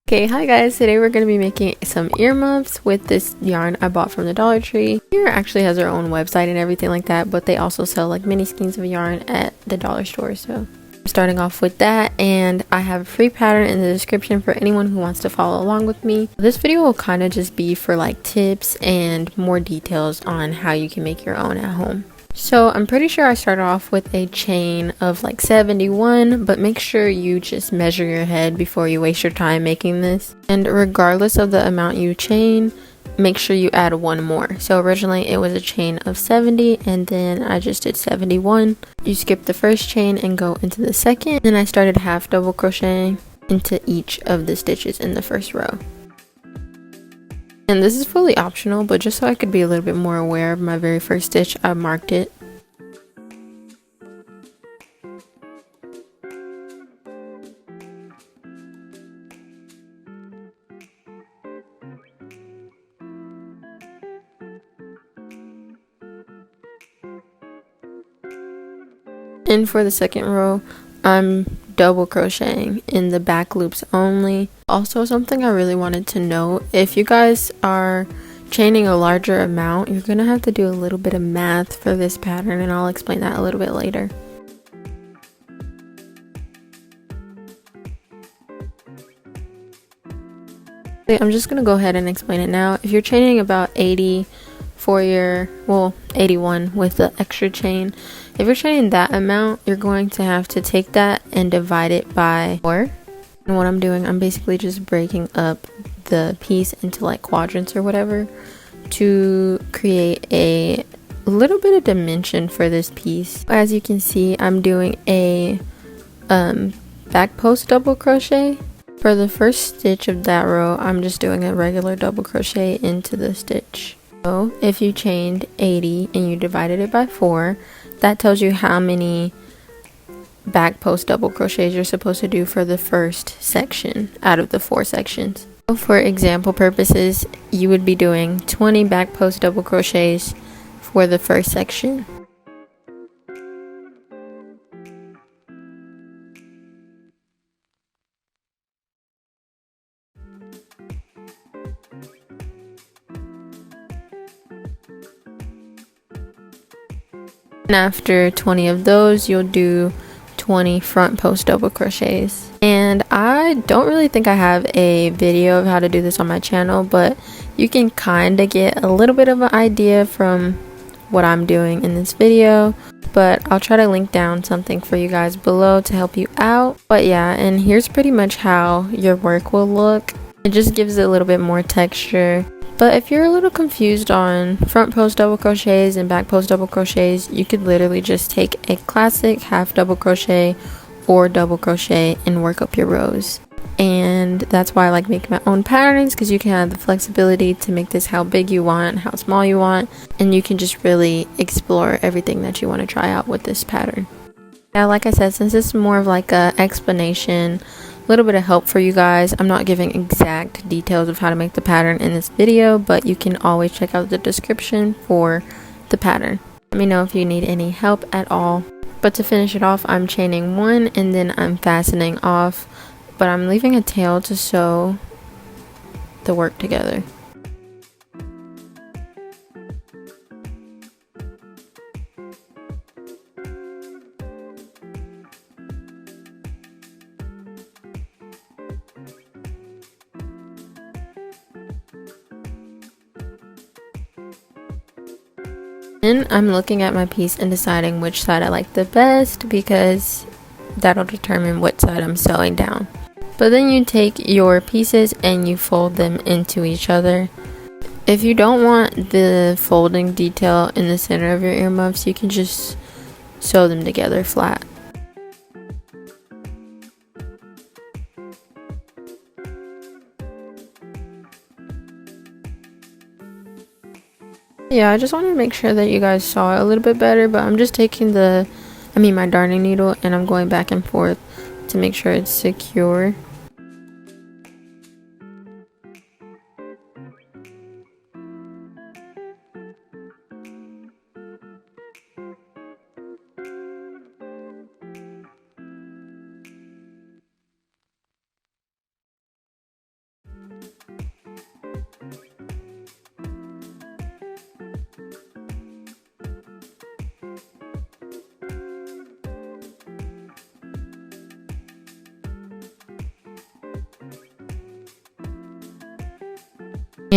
Okay, hi guys, today we're going to be making some earmuffs with this yarn I bought from the Dollar Tree. Here actually has their own website and everything like that, but they also sell like mini skeins of yarn at the dollar store. So I'm starting off with that, and I have a free pattern in the description for anyone who wants to follow along with me. This video will kind of just be for like tips and more details on how you can make your own at home. So I'm pretty sure I started off with a chain of like 71, but make sure you just measure your head before you waste your time making this. And regardless of the amount you chain, make sure you add one more. So originally it was a chain of 70, and then I just did 71. You skip the first chain and go into the second. Then I started half double crocheting into each of the stitches in the first row. And this is fully optional, but just so I could be a little bit more aware of my very first stitch, I marked it. And for the second row, I'm double crocheting in the back loops only. Also, something I really wanted to note, if you guys are chaining a larger amount, you're gonna have to do a little bit of math for this pattern, and I'll explain that a little bit later. I'm just gonna go ahead and explain it now. If you're chaining about 80 for your, well, 81 with the extra chain, if you're chaining that amount, you're going to have to take that and divide it by 4. And what I'm doing, I'm basically just breaking up the piece into like quadrants or whatever to create a little bit of dimension for this piece. As you can see, I'm doing a back post double crochet. For the first stitch of that row, I'm just doing a regular double crochet into the stitch. So if you chained 80 and you divided it by 4, that tells you how many back post double crochets you're supposed to do for the first section out of the 4 sections. So for example purposes, you would be doing 20 back post double crochets for the first section. And after 20 of those, you'll do 20 front post double crochets. And I don't really think I have a video of how to do this on my channel, but you can kind of get a little bit of an idea from what I'm doing in this video. But I'll try to link down something for you guys below to help you out. But yeah, and here's pretty much how your work will look. It just gives it a little bit more texture. But if you're a little confused on front post double crochets and back post double crochets, you could literally just take a classic half double crochet or double crochet and work up your rows. And that's why I like making my own patterns, because you can have the flexibility to make this how big you want, how small you want, and you can just really explore everything that you want to try out with this pattern. Yeah, like I said, since this is more of like a explanation, little bit of help for you guys, I'm not giving exact details of how to make the pattern in this video, but you can always check out the description for the pattern. Let me know if you need any help at all. But to finish it off, I'm chaining 1 and then I'm fastening off, but I'm leaving a tail to sew the work together. And I'm looking at my piece and deciding which side I like the best, because that'll determine what side I'm sewing down. But then you take your pieces and you fold them into each other. If you don't want the folding detail in the center of your earmuffs, you can just sew them together flat. Yeah, I just wanted to make sure that you guys saw it a little bit better, but I'm just taking my darning needle, and I'm going back and forth to make sure it's secure.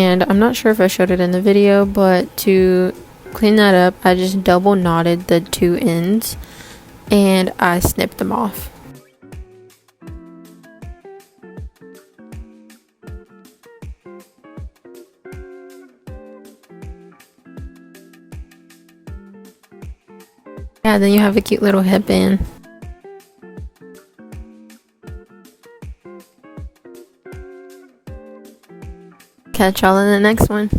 And I'm not sure if I showed it in the video, but to clean that up, I just double knotted the two ends and I snipped them off. Yeah, then you have a cute little headband. Catch y'all in the next one.